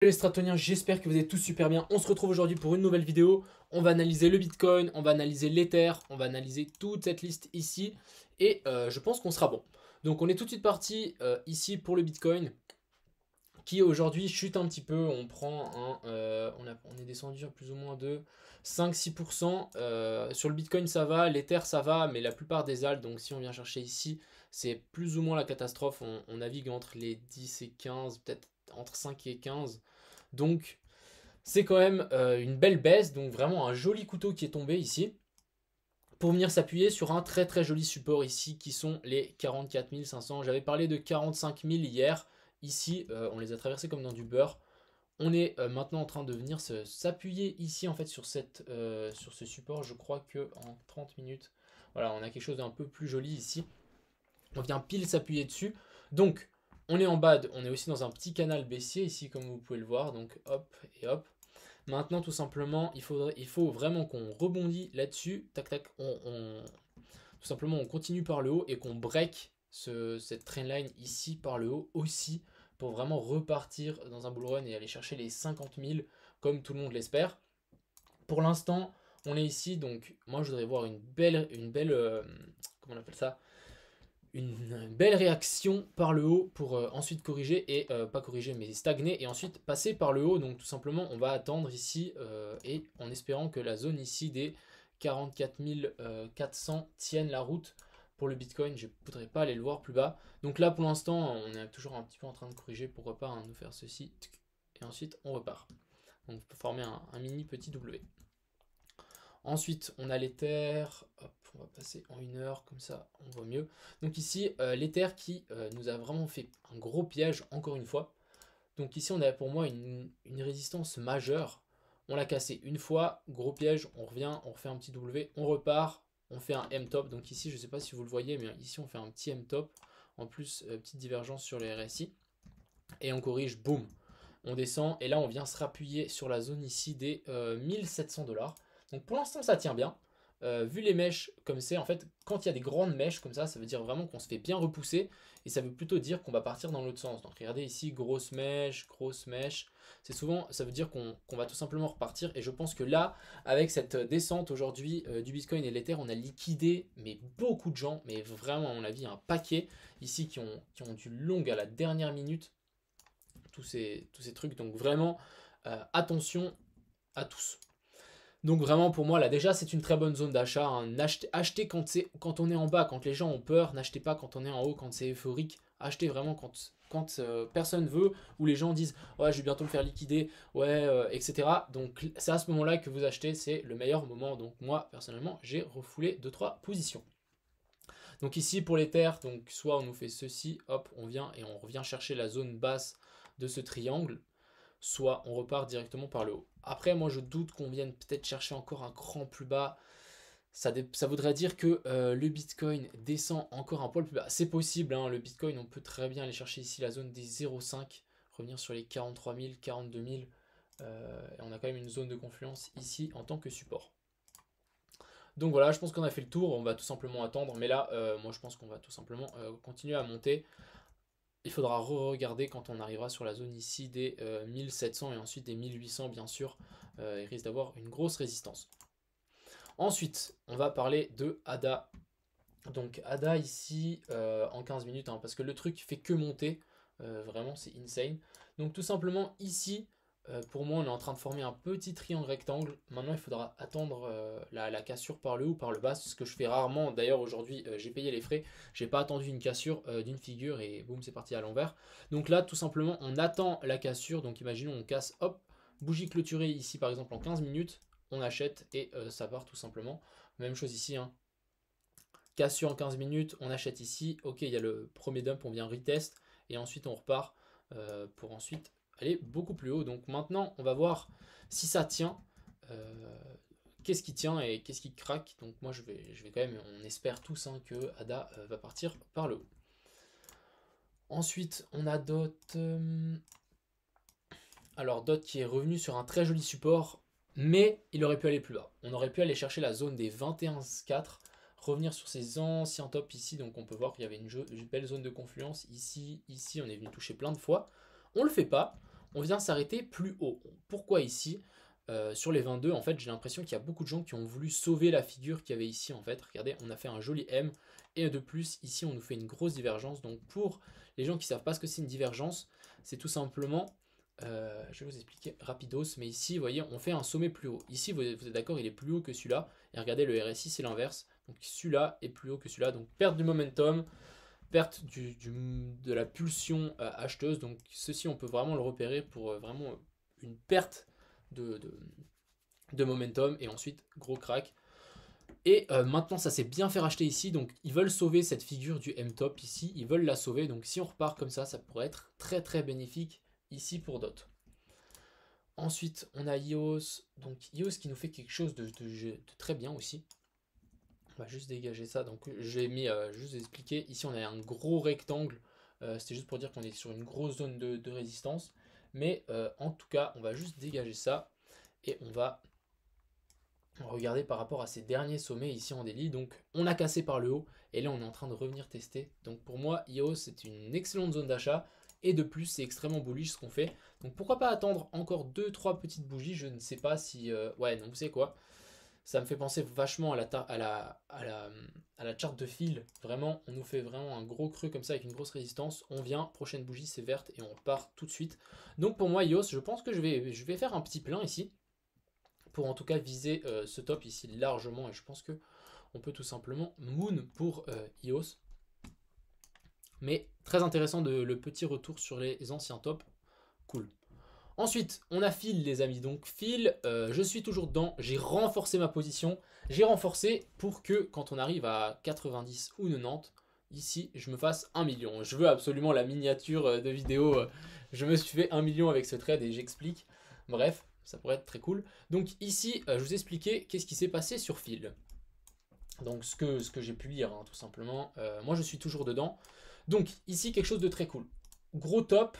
Les stratoniens, j'espère que vous êtes tous super bien. On se retrouve aujourd'hui pour une nouvelle vidéo. On va analyser le Bitcoin, on va analyser l'Ether, on va analyser toute cette liste ici. Et je pense qu'on sera bon. Donc on est tout de suite parti ici pour le Bitcoin qui aujourd'hui chute un petit peu. On prend on est descendu à plus ou moins de 5-6%. Sur le Bitcoin ça va, l'Ether ça va, mais la plupart des alts, donc si on vient chercher ici, c'est plus ou moins la catastrophe. On navigue entre les 10 et 15, peut-être entre 5 et 15. Donc c'est quand même une belle baisse, donc vraiment un joli couteau qui est tombé ici, pour venir s'appuyer sur un très très joli support ici, qui sont les 44 500. J'avais parlé de 45 000 hier, ici on les a traversés comme dans du beurre. On est maintenant en train de venir s'appuyer ici en fait sur ce support. Je crois que en 30 minutes, voilà, on a quelque chose d'un peu plus joli ici. On vient pile s'appuyer dessus. Donc on est en bad, on est aussi dans un petit canal baissier ici comme vous pouvez le voir. Donc hop et hop. Maintenant tout simplement il faut vraiment qu'on rebondit là-dessus. Tac tac, tout simplement on continue par le haut et qu'on break cette trendline ici par le haut aussi, pour vraiment repartir dans un bull run et aller chercher les 50 000 comme tout le monde l'espère. Pour l'instant on est ici, donc moi je voudrais voir comment on appelle ça, une belle réaction par le haut pour ensuite corriger et pas corriger mais stagner et ensuite passer par le haut. Donc tout simplement on va attendre ici et en espérant que la zone ici des 44 400 tienne la route pour le Bitcoin. Je ne voudrais pas aller le voir plus bas. Donc là pour l'instant on est toujours un petit peu en train de corriger, pourquoi pas nous faire ceci et ensuite on repart. Donc on peut former un mini petit W. Ensuite, on a l'Ether. Hop, on va passer en 1 heure, comme ça on voit mieux. Donc ici, l'Ether qui nous a vraiment fait un gros piège, encore une fois. Donc ici, on a pour moi une résistance majeure. On l'a cassé une fois, gros piège, on revient, on refait un petit W, on repart, on fait un M-top. Donc ici, je ne sais pas si vous le voyez, mais ici, on fait un petit M-top. En plus, petite divergence sur les RSI. Et on corrige, boum. On descend et là on vient se rappuyer sur la zone ici des 1700 $. Donc pour l'instant ça tient bien. Vu les mèches comme c'est, en fait quand il y a des grandes mèches comme ça veut dire vraiment qu'on se fait bien repousser, et ça veut plutôt dire qu'on va partir dans l'autre sens. Donc regardez ici, grosse mèche, c'est souvent, ça veut dire qu'on va tout simplement repartir. Et je pense que là, avec cette descente aujourd'hui du Bitcoin et l'Ether, on a liquidé mais beaucoup de gens, mais vraiment à mon avis un paquet ici qui ont du long à la dernière minute, tous ces trucs. Donc vraiment, attention à tous. Donc vraiment pour moi là déjà c'est une très bonne zone d'achat, hein. Achetez quand on est en bas, quand les gens ont peur. N'achetez pas quand on est en haut, quand c'est euphorique. Achetez vraiment quand personne veut, ou les gens disent ouais je vais bientôt me faire liquider, ouais etc. Donc c'est à ce moment là que vous achetez, c'est le meilleur moment. Donc moi personnellement j'ai refoulé 2-3 positions. Donc ici pour les terres, donc soit on nous fait ceci, hop, on vient et on revient chercher la zone basse de ce triangle, soit on repart directement par le haut. Après, moi je doute qu'on vienne peut-être chercher encore un cran plus bas. Ça voudrait dire que le Bitcoin descend encore un poil plus bas. C'est possible, hein, le Bitcoin, on peut très bien aller chercher ici la zone des 0,5, revenir sur les 43 000, 42 000. Et on a quand même une zone de confluence ici en tant que support. Donc voilà, je pense qu'on a fait le tour, on va tout simplement attendre. Mais là, moi je pense qu'on va tout simplement continuer à monter. Il faudra re-regarder quand on arrivera sur la zone ici des 1700 et ensuite des 1800 bien sûr. Il risque d'avoir une grosse résistance. Ensuite, on va parler de ADA. Donc ADA ici en 15 minutes, hein, parce que le truc fait que monter. Vraiment, c'est insane. Donc tout simplement ici, pour moi, on est en train de former un petit triangle rectangle. Maintenant, il faudra attendre la cassure par le haut ou par le bas, ce que je fais rarement. D'ailleurs, aujourd'hui, j'ai payé les frais. J'ai pas attendu une cassure d'une figure et boum, c'est parti à l'envers. Donc là, tout simplement, on attend la cassure. Donc imaginons, on casse, hop, bougie clôturée ici, par exemple, en 15 minutes. On achète et ça part tout simplement. Même chose ici, hein. Cassure en 15 minutes, on achète ici. Ok, il y a le premier dump, on vient retest. Et ensuite, on repart pour ensuite aller beaucoup plus haut. Donc maintenant, on va voir si ça tient. Qu'est-ce qui tient et qu'est-ce qui craque. Donc moi, je vais quand même, on espère tous hein, que ADA va partir par le haut. Ensuite, on a DOT. Alors DOT qui est revenu sur un très joli support, mais il aurait pu aller plus bas. On aurait pu aller chercher la zone des 21,4, revenir sur ses anciens tops ici. Donc on peut voir qu'il y avait une belle zone de confluence ici, ici. On est venu toucher plein de fois. On le fait pas. on vient s'arrêter plus haut. Pourquoi ici? Sur les 22, en fait, j'ai l'impression qu'il y a beaucoup de gens qui ont voulu sauver la figure qu'il y avait ici, en fait. Regardez, on a fait un joli M, et de plus, ici, on nous fait une grosse divergence. Donc, pour les gens qui ne savent pas ce que c'est une divergence, c'est tout simplement, je vais vous expliquer rapidos, mais ici, vous voyez, on fait un sommet plus haut. Ici, vous êtes d'accord, il est plus haut que celui-là. Et regardez, le RSI, c'est l'inverse. Donc, celui-là est plus haut que celui-là. Donc, perte du momentum, perte de la pulsion acheteuse. Donc, ceci, on peut vraiment le repérer pour vraiment une perte de momentum, et ensuite gros crack. Et maintenant ça s'est bien fait racheter ici, donc ils veulent sauver cette figure du M-top ici, ils veulent la sauver, donc si on repart comme ça pourrait être très très bénéfique ici pour DOT. Ensuite on a EOS, donc EOS qui nous fait quelque chose de très bien aussi. On va juste dégager ça, donc j'ai mis, juste expliquer, ici on a un gros rectangle, c'était juste pour dire qu'on est sur une grosse zone de résistance, mais en tout cas on va juste dégager ça. Et on va regarder par rapport à ces derniers sommets ici en daily. Donc on a cassé par le haut et là on est en train de revenir tester. Donc pour moi EOS c'est une excellente zone d'achat et de plus c'est extrêmement bullish ce qu'on fait. Donc pourquoi pas attendre encore 2-3 petites bougies. Je ne sais pas si... ouais non vous savez quoi, ça me fait penser vachement à la charte de fil. Vraiment on nous fait vraiment un gros creux comme ça avec une grosse résistance. On vient, prochaine bougie c'est verte et on part tout de suite. Donc pour moi EOS je pense que je vais faire un petit plein ici pour en tout cas viser ce top ici largement, et je pense que on peut tout simplement moon pour EOS. Mais très intéressant le petit retour sur les anciens tops, cool. Ensuite, on a Phil les amis, donc Phil, je suis toujours dedans, j'ai renforcé ma position, j'ai renforcé pour que quand on arrive à 90 ou 90, ici je me fasse 1 million. Je veux absolument la miniature de vidéo, je me suis fait 1 million avec ce trade et j'explique, bref. Ça pourrait être très cool. Donc ici, je vous expliquais qu'est-ce qui s'est passé sur Phil. Donc ce que j'ai pu lire, hein, tout simplement. Moi, je suis toujours dedans. Donc ici, quelque chose de très cool. Gros top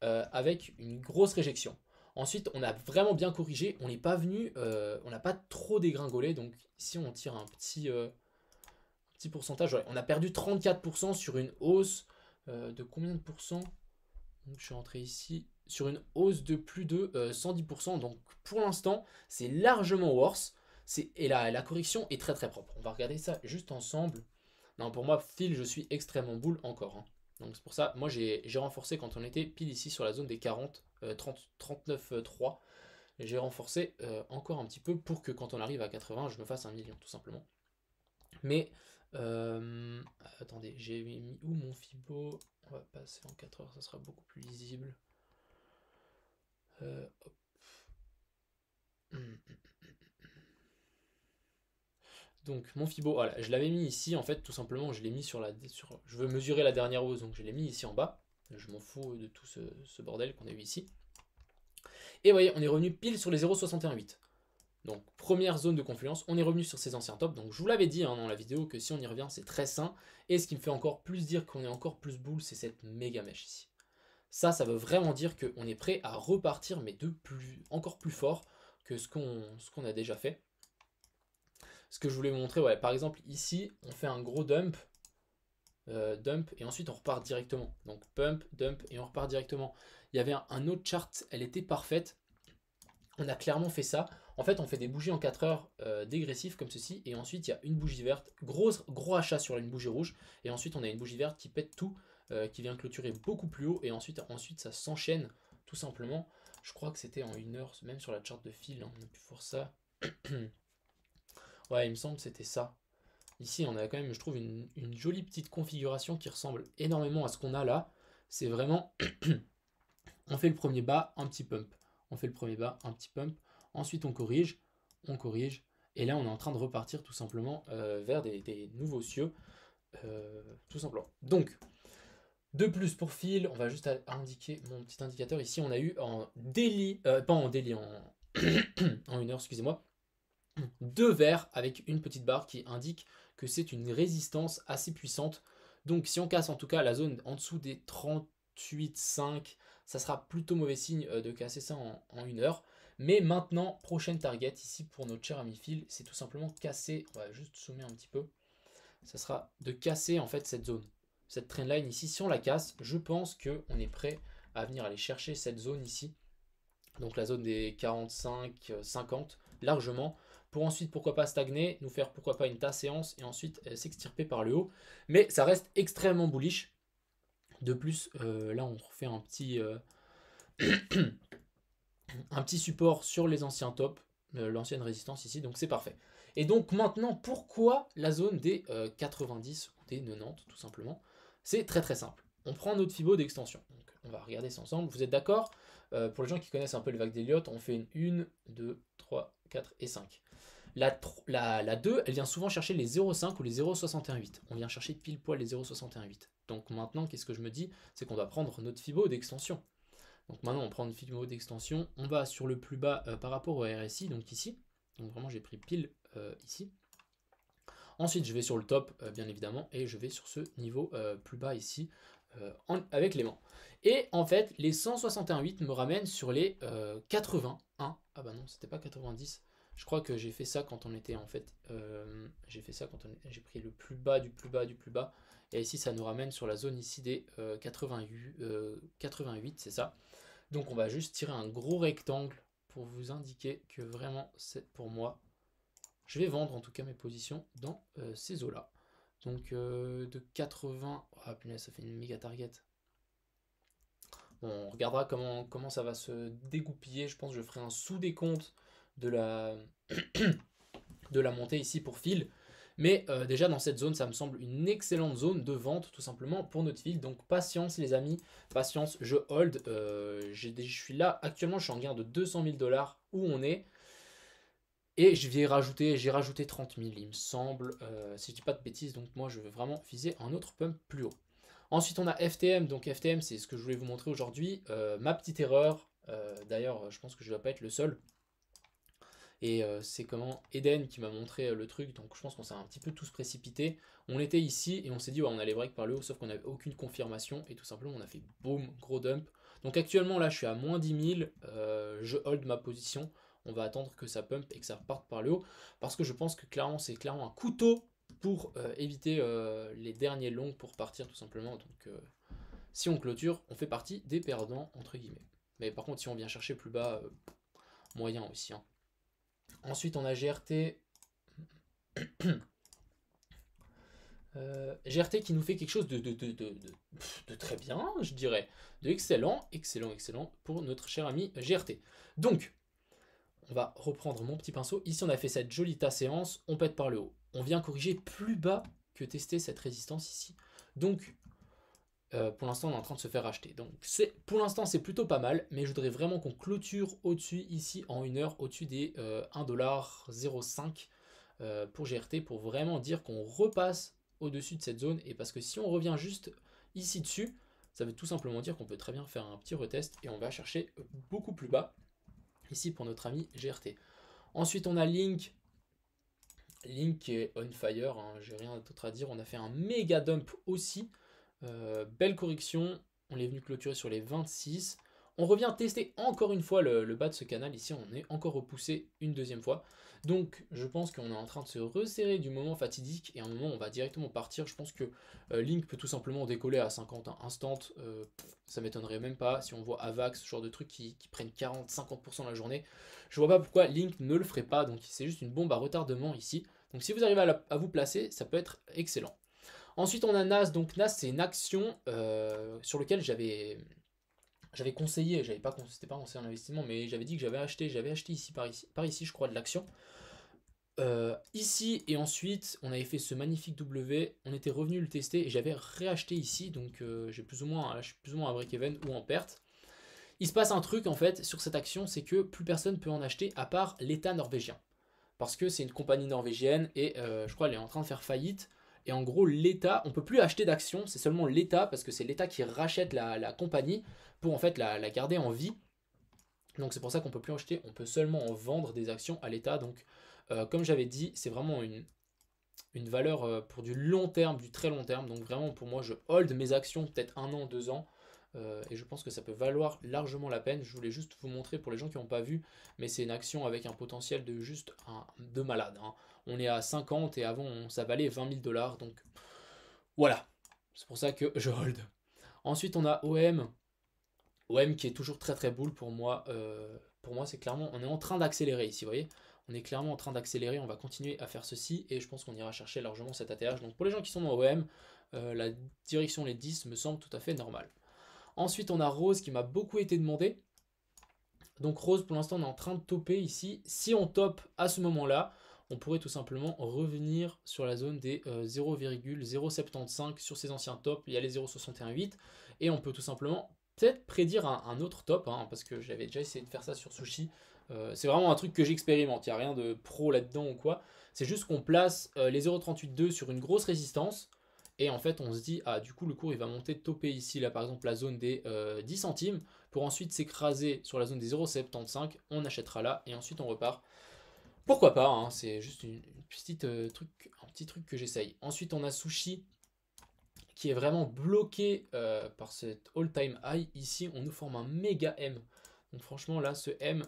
avec une grosse réjection. Ensuite, on a vraiment bien corrigé. On n'est pas venu, on n'a pas trop dégringolé. Donc ici, on tire un petit pourcentage. Ouais, on a perdu 34% sur une hausse de combien de pourcents? Donc je suis rentré ici sur une hausse de plus de 110%. Donc pour l'instant, c'est largement worse. Et la correction est très très propre. On va regarder ça juste ensemble. Non, pour moi, Phil, je suis extrêmement bull encore, hein. Donc c'est pour ça, moi j'ai renforcé quand on était pile ici sur la zone des 40, 39,3. J'ai renforcé encore un petit peu pour que quand on arrive à 80, je me fasse 1 million tout simplement. Mais, attendez, j'ai mis où mon Fibo? On va passer en 4 heures, ça sera beaucoup plus lisible. Hop. Donc mon Fibo, voilà, je l'avais mis ici en fait, tout simplement, je l'ai mis je veux mesurer la dernière hausse, donc je l'ai mis ici en bas. Je m'en fous de tout ce bordel qu'on a eu ici. Et vous voyez, on est revenu pile sur les 0,618. Donc première zone de confluence, on est revenu sur ces anciens tops. Donc je vous l'avais dit hein, dans la vidéo que si on y revient, c'est très sain. Et ce qui me fait encore plus dire qu'on est encore plus bull, c'est cette méga mèche ici. Ça veut vraiment dire qu'on est prêt à repartir, mais encore plus fort que ce qu'on a déjà fait. Ce que je voulais vous montrer, ouais, par exemple, ici, on fait un gros dump, et ensuite on repart directement. Donc pump, dump, et on repart directement. Il y avait un autre chart, elle était parfaite. On a clairement fait ça. En fait, on fait des bougies en 4 heures dégressives comme ceci, et ensuite il y a une bougie verte, gros achat sur une bougie rouge, et ensuite on a une bougie verte qui pète tout, qui vient clôturer beaucoup plus haut, et ensuite ça s'enchaîne tout simplement. Je crois que c'était en 1 heure, même sur la charte de fil, hein, on a pu voir ça. Ouais, il me semble que c'était ça. Ici, on a quand même, je trouve, une jolie petite configuration qui ressemble énormément à ce qu'on a là. C'est vraiment, on fait le premier bas, un petit pump. On fait le premier bas, un petit pump. Ensuite, on corrige. Et là, on est en train de repartir tout simplement vers des nouveaux cieux. Tout simplement. Donc, de plus pour Phil, on va juste indiquer mon petit indicateur. Ici, on a eu en daily, pas en daily, en 1 heure, excusez-moi, 2 verres avec une petite barre qui indique que c'est une résistance assez puissante. Donc si on casse en tout cas la zone en dessous des 38,5, ça sera plutôt mauvais signe de casser ça en 1 heure. Mais maintenant, prochaine target ici pour notre cher ami Phil, c'est tout simplement casser, on va juste zoomer un petit peu, ça sera de casser en fait cette zone, cette trendline ici. Si on la casse, je pense qu'on est prêt à venir aller chercher cette zone ici. Donc la zone des 45-50 largement, pour ensuite pourquoi pas stagner, nous faire pourquoi pas une tasse séance et ensuite s'extirper par le haut. Mais ça reste extrêmement bullish. De plus, là on refait un petit, un petit support sur les anciens tops, l'ancienne résistance ici, donc c'est parfait. Et donc maintenant, pourquoi la zone des 90 ou des 90 tout simplement? C'est très très simple. On prend notre Fibo d'extension. Donc, on va regarder ça ensemble. Vous êtes d'accord? Pour les gens qui connaissent un peu le vague d'Elliott, on fait une 1, 2, 3, 4 et 5. La 2, elle vient souvent chercher les 0,5 ou les 0,618. On vient chercher pile poil les 0,618. Donc maintenant, qu'est-ce que je me dis? C'est qu'on va prendre notre Fibo d'extension. Donc maintenant, on prend une Fibo d'extension. On va sur le plus bas par rapport au RSI, donc ici. Donc vraiment, j'ai pris pile ici. Ensuite, je vais sur le top, bien évidemment, et je vais sur ce niveau plus bas ici, avec l'aimant. Et en fait, les 161,8 me ramènent sur les 81. Ah bah non, c'était pas 90. Je crois que j'ai fait ça quand on était en fait. J'ai fait ça quand j'ai pris le plus bas du plus bas du plus bas. Et ici, ça nous ramène sur la zone ici des 88, c'est ça. Donc on va juste tirer un gros rectangle pour vous indiquer que vraiment, c'est pour moi. Je vais vendre en tout cas mes positions dans ces eaux-là. Donc de 80... Ah punaise, ça fait une méga target. Bon, on regardera comment ça va se dégoupiller. Je pense que je ferai un sous-décompte de la, de la montée ici pour fil. Mais déjà dans cette zone, ça me semble une excellente zone de vente tout simplement pour notre fil. Donc patience les amis, patience, je hold. Je suis là, actuellement je suis en gain de 200 000 $ où on est. Et j'ai rajouté 30 000 il me semble, si je dis pas de bêtises, donc moi je veux vraiment viser un autre pump plus haut. Ensuite on a FTM, donc FTM c'est ce que je voulais vous montrer aujourd'hui, ma petite erreur, d'ailleurs je pense que je ne dois pas être le seul. Et c'est comment Eden qui m'a montré le truc, donc je pense qu'on s'est un petit peu tous précipités. On était ici et on s'est dit ouais, on allait break par le haut, sauf qu'on n'avait aucune confirmation et tout simplement on a fait boum, gros dump. Donc actuellement là je suis à moins 10 000, je hold ma position. On va attendre que ça pump et que ça reparte par le haut parce que je pense que clairement c'est clairement un couteau pour éviter les derniers longs pour partir tout simplement. Donc si on clôture, on fait partie des perdants entre guillemets. Mais par contre si on vient chercher plus bas, moyen aussi. Hein. Ensuite, on a GRT. GRT qui nous fait quelque chose de très bien, je dirais. De excellent, excellent, excellent pour notre cher ami GRT. Donc, on va reprendre mon petit pinceau. Ici, on a fait cette jolie tasse séance. On pète par le haut. On vient corriger plus bas que tester cette résistance ici. Donc, pour l'instant, on est en train de se faire acheter. Donc, pour l'instant, c'est plutôt pas mal. Mais je voudrais vraiment qu'on clôture au-dessus, ici, en 1 heure, au-dessus des 1,05 $ pour GRT, pour vraiment dire qu'on repasse au-dessus de cette zone. Et parce que si on revient juste ici dessus, ça veut tout simplement dire qu'on peut très bien faire un petit retest. Et on va chercher beaucoup plus bas, ici, pour notre ami GRT. Ensuite, on a Link. Link qui est on fire, hein, j'ai rien d'autre à dire. On a fait un méga dump aussi. Belle correction, on est venu clôturer sur les 26. On revient tester encore une fois le bas de ce canal. Ici, on est encore repoussé une deuxième fois. Donc, je pense qu'on est en train de se resserrer du moment fatidique. Et à un moment, on va directement partir. Je pense que Link peut tout simplement décoller à 50 instant. Ça m'étonnerait même pas si on voit Avax, ce genre de trucs qui prennent 40-50% la journée. Je vois pas pourquoi Link ne le ferait pas. Donc, c'est juste une bombe à retardement ici. Donc, si vous arrivez à vous placer, ça peut être excellent. Ensuite, on a NAS. Donc, NAS, c'est une action sur laquelle j'avais conseillé, c'était pas conseillé en investissement, mais j'avais dit que j'avais acheté ici par ici, je crois, de l'action. Ici, et ensuite, on avait fait ce magnifique W. On était revenu le tester et j'avais réacheté ici. Donc, je suis plus ou moins à break-even ou en perte. Il se passe un truc en fait sur cette action, c'est que plus personne peut en acheter à part l'État norvégien. Parce que c'est une compagnie norvégienne et je crois qu'elle est en train de faire faillite. Et en gros, l'État, on ne peut plus acheter d'actions, c'est seulement l'État, parce que c'est l'État qui rachète la compagnie pour en fait la garder en vie. Donc c'est pour ça qu'on ne peut plus acheter, on peut seulement en vendre des actions à l'État. Donc comme j'avais dit, c'est vraiment une valeur pour du long terme, du très long terme. Donc vraiment pour moi, je hold mes actions peut-être 1 an, 2 ans. Et je pense que ça peut valoir largement la peine. Je voulais juste vous montrer pour les gens qui n'ont pas vu, mais c'est une action avec un potentiel de juste de malade. Hein. On est à 50 et avant ça valait 20 000 $. Donc voilà, c'est pour ça que je hold. Ensuite on a OM. OM qui est toujours très très bull pour moi. C'est clairement, on est en train d'accélérer ici, vous voyez. On est clairement en train d'accélérer, on va continuer à faire ceci et je pense qu'on ira chercher largement cet ATH. Donc pour les gens qui sont dans OM, la direction les 10 me semble tout à fait normale. Ensuite on a Rose qui m'a beaucoup été demandé. Donc Rose pour l'instant on est en train de topper ici. Si on top à ce moment-là, on pourrait tout simplement revenir sur la zone des 0,075 sur ces anciens tops. Il y a les 0,618 et on peut tout simplement peut-être prédire un autre top, hein, parce que j'avais déjà essayé de faire ça sur Sushi. C'est vraiment un truc que j'expérimente, il n'y a rien de pro là-dedans ou quoi. C'est juste qu'on place les 0,382 sur une grosse résistance. Et en fait, on se dit, ah, du coup, le cours, il va monter, topper ici, là, par exemple, la zone des 10 centimes, pour ensuite s'écraser sur la zone des 0,75. On achètera là, et ensuite, on repart. Pourquoi pas, hein, c'est juste un petit truc que j'essaye. Ensuite, on a Sushi, qui est vraiment bloqué par cet all-time high. Ici, on nous forme un méga M. Donc, franchement, là, ce M,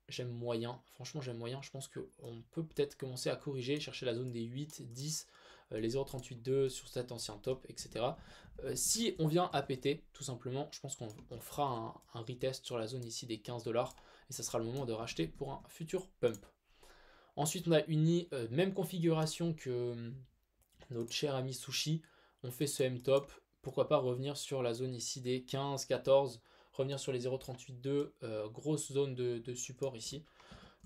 j'aime moyen. Franchement, j'aime moyen. Je pense qu'on peut peut-être commencer à corriger, chercher la zone des 8, 10, les 0,382 sur cet ancien top, etc. Si on vient à péter, tout simplement, je pense qu'on fera un retest sur la zone ici des 15 $. Et ça sera le moment de racheter pour un futur pump. Ensuite, on a uni, même configuration que notre cher ami Sushi. On fait ce M-top. Pourquoi pas revenir sur la zone ici des 15, 14, revenir sur les 0,382, grosse zone de support ici.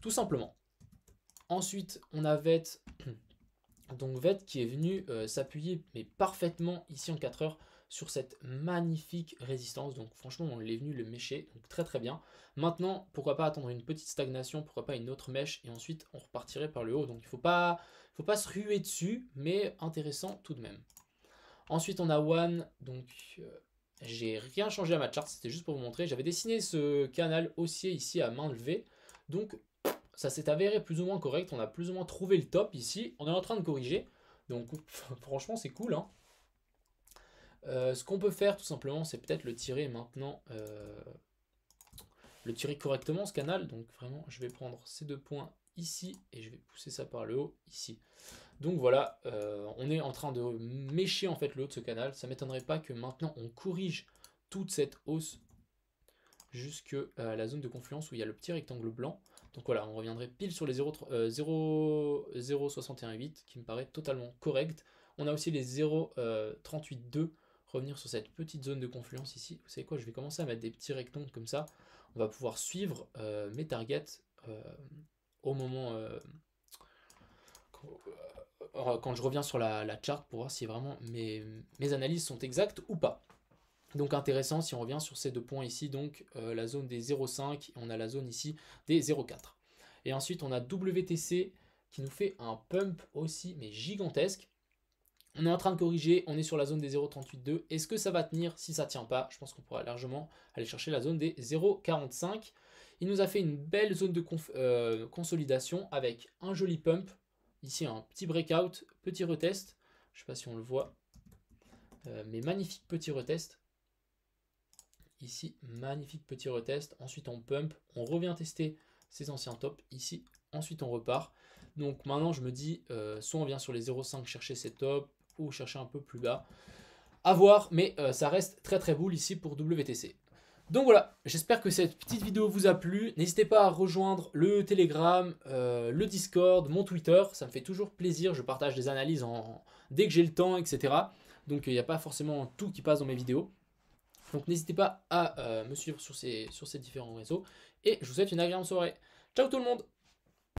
Tout simplement. Ensuite, on a VET. Donc VET qui est venu s'appuyer mais parfaitement ici en 4 heures sur cette magnifique résistance. Donc franchement, on l'est venu le mécher, donc très très bien. Maintenant, pourquoi pas attendre une petite stagnation, pourquoi pas une autre mèche, et ensuite on repartirait par le haut. Donc il faut pas se ruer dessus, mais intéressant tout de même. Ensuite, on a One, donc j'ai rien changé à ma charte, c'était juste pour vous montrer. J'avais dessiné ce canal haussier ici à main levée, donc ça s'est avéré plus ou moins correct. On a plus ou moins trouvé le top ici. On est en train de corriger, donc franchement, c'est cool, hein. Ce qu'on peut faire tout simplement, c'est peut-être le tirer maintenant, le tirer correctement ce canal. Donc vraiment, je vais prendre ces deux points ici et je vais pousser ça par le haut ici. Donc voilà, on est en train de mécher en fait le haut de ce canal. Ça ne m'étonnerait pas que maintenant on corrige toute cette hausse jusqu'à la zone de confluence où il y a le petit rectangle blanc. Donc voilà, on reviendrait pile sur les 0,618 qui me paraît totalement correct. On a aussi les 0,382, revenir sur cette petite zone de confluence ici. Vous savez quoi, je vais commencer à mettre des petits rectangles comme ça. On va pouvoir suivre mes targets au moment... quand je reviens sur la chart pour voir si vraiment mes analyses sont exactes ou pas. Donc intéressant si on revient sur ces deux points ici, donc la zone des 0,5 et on a la zone ici des 0,4. Et ensuite on a WTC qui nous fait un pump aussi mais gigantesque. On est en train de corriger, on est sur la zone des 0,382. Est-ce que ça va tenir? Si ça ne tient pas, je pense qu'on pourra largement aller chercher la zone des 0,45. Il nous a fait une belle zone de consolidation avec un joli pump. Ici un petit breakout, petit retest. Je ne sais pas si on le voit, mais magnifique petit retest. Ici, magnifique petit retest. Ensuite, on pump. On revient tester ces anciens tops ici. Ensuite, on repart. Donc maintenant, je me dis, soit on vient sur les 0,5 chercher ces tops ou chercher un peu plus bas. À voir, mais ça reste très très bull ici pour WTC. Donc voilà, j'espère que cette petite vidéo vous a plu. N'hésitez pas à rejoindre le Telegram, le Discord, mon Twitter. Ça me fait toujours plaisir. Je partage des analyses dès que j'ai le temps, etc. Donc il n'y a pas forcément tout qui passe dans mes vidéos. Donc n'hésitez pas à me suivre sur ces différents réseaux. Et je vous souhaite une agréable soirée. Ciao tout le monde!